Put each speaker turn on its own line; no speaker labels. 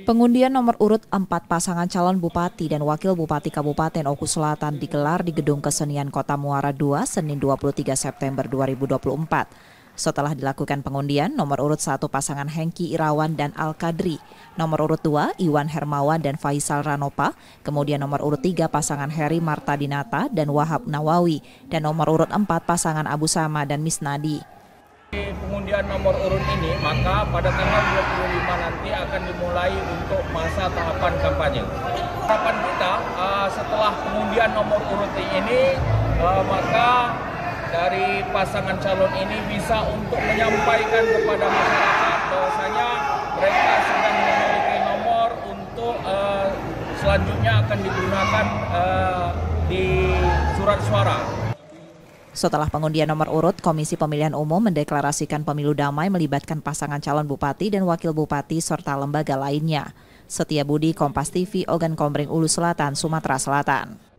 Pengundian nomor urut 4 pasangan calon Bupati dan Wakil Bupati Kabupaten Oku Selatan digelar di Gedung Kesenian Kota Muara II, Senin 23 September 2024. Setelah dilakukan pengundian, nomor urut 1 pasangan Hengki Irawan dan Al Kadri, nomor urut 2 Iwan Hermawan dan Faisal Ranopa, kemudian nomor urut 3 pasangan Heri Martadinata dan Wahab Nawawi, dan nomor urut 4 pasangan Abu Sama dan Misnadi.
Pengundian nomor urut ini, maka pada tanggal 25 nanti akan dimulai untuk masa tahapan kampanye. Harapan kita setelah pengundian nomor urut ini, maka dari pasangan calon ini bisa untuk menyampaikan kepada masyarakat bahwasanya mereka sudah memiliki nomor untuk selanjutnya akan digunakan di surat suara.
Setelah pengundian nomor urut, Komisi Pemilihan Umum mendeklarasikan pemilu damai melibatkan pasangan calon bupati dan wakil bupati serta lembaga lainnya. Setia Budi, Kompas TV, Ogan Komering Ulu Selatan, Sumatera Selatan.